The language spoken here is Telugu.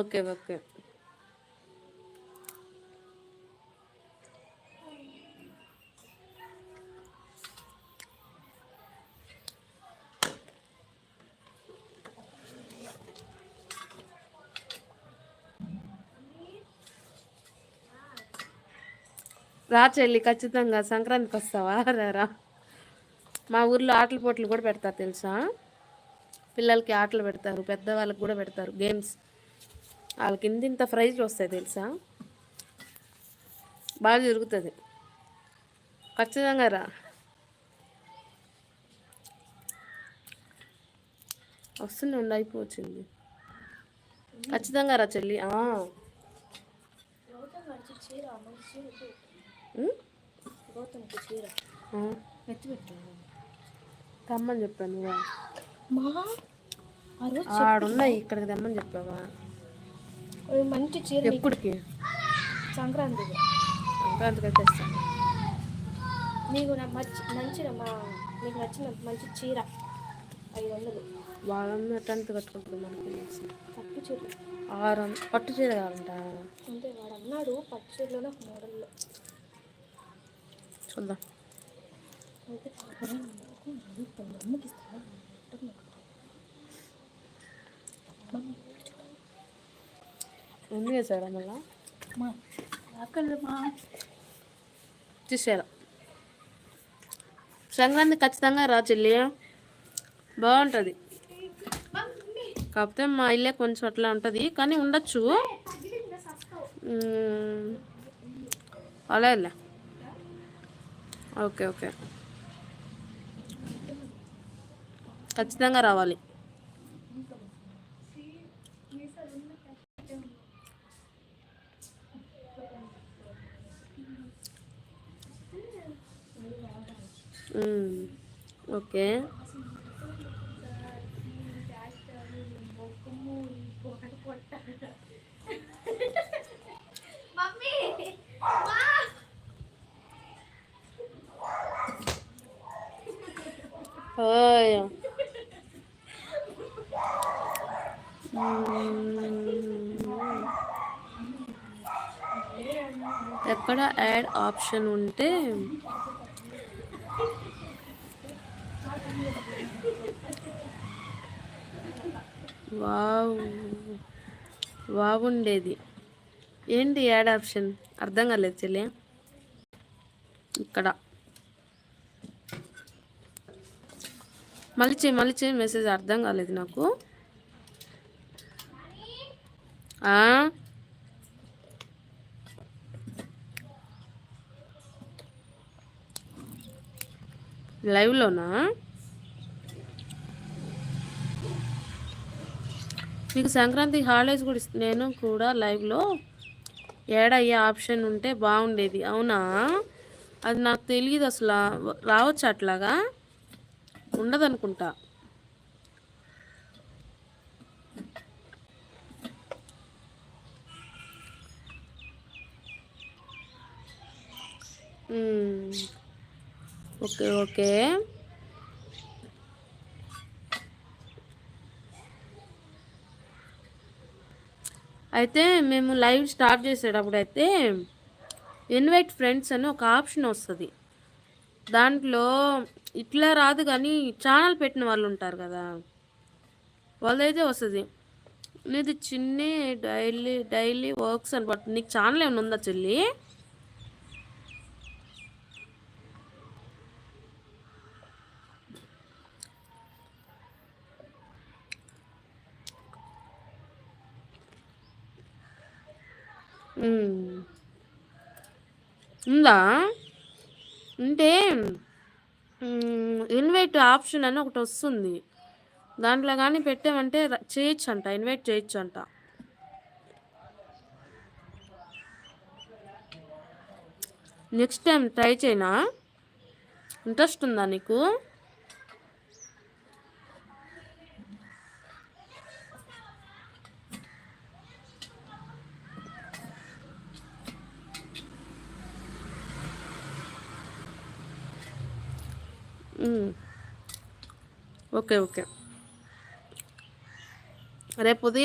ఓకే. ఓకే. రా చెల్లి ఖచ్చితంగా సంక్రాంతికి వస్తావా? రారా. మా ఊర్లో ఆటల పోటీలు కూడా పెడతారు తెలుసా? పిల్లలకి ఆటలు పెడతారు, పెద్దవాళ్ళకి కూడా పెడతారు గేమ్స్. వాళ్ళకి ఇంత ప్రైజ్లు వస్తాయి తెలుసా? బాగా జరుగుతుంది. ఖచ్చితంగా రా. వస్తూనే ఉండి అయిపోవచ్చింది. ఖచ్చితంగా రా చెల్లి. తెమ్మని చెప్పాను. ఆడున్నాయి, ఇక్కడికి తెమ్మని చెప్పావా? మంచి చీర. ఎప్పుడుకి? సంక్రాంతికి. సంక్రాంతికి అయితే ఇస్తాను. నీకు నచ్చిన మంచి చీర 500. వాళ్ళందరూ 10th కట్టుకుంటారు మనకి. పట్టు చీర 600. పట్టు చీర కావాలంట. అంతే వాడు అన్నాడు. పట్టు చీరలోనే ఒక మోడల్లో చూద్దాం. ఎందుకు వేసాడా మళ్ళా? చూసారా? సంక్రాంతి ఖచ్చితంగా రా చెల్లి, బాగుంటుంది. కాకపోతే మా ఇల్లే కొంచెం అట్లా ఉంటుంది, కానీ ఉండొచ్చు. అలా వెళ్ళా. ఓకే. ఓకే. ఖచ్చితంగా రావాలి. ఓకే. ఎక్కడ యాడ్ ఆప్షన్ ఉంటే బాగుండేది. ఏంటి యాడ్ ఆప్షన్? అర్థం కాలేదు చెల్లి. ఇక్కడ మళ్ళీ చేయి మెసేజ్ అర్థం కాలేదు నాకు. లైవ్లోనా? మీకు సంక్రాంతి హాలిడేస్ కూడా నేను కూడా లైవ్లో యాడ్ అయ్యే ఆప్షన్ ఉంటే బాగుండేది. అవునా? అది నాకు తెలియదు అసలు. రావచ్చు అట్లాగా? ఉండదనుకుంటా. ఓకే. ఓకే. అయితే మేము లైవ్ స్టార్ట్ చేసేటప్పుడు అయితే ఇన్వైట్ ఫ్రెండ్స్ అని ఒక ఆప్షన్ వస్తుంది. దాంట్లో ఇట్లా రాదు, కానీ ఛానల్ పెట్టిన వాళ్ళు ఉంటారు కదా, వాళ్ళైతే వస్తుంది. నీది చిన్ని డైలీ వర్క్స్ అని పట్టు. నీకు ఛానల్ ఏమైనా ఉందా చెల్లి? ఉందా? అంటే ఇన్వైట్ ఆప్షన్ అని ఒకటి వస్తుంది. దాంట్లో కానీ పెట్టామంటే చేయొచ్చు అంట, ఇన్వైట్ చేయొచ్చు అంట. నెక్స్ట్ టైం ట్రై చేయనా? ఇంట్రెస్ట్ ఉందా నీకు? ఓకే. ఓకే. రేపు ఉదయం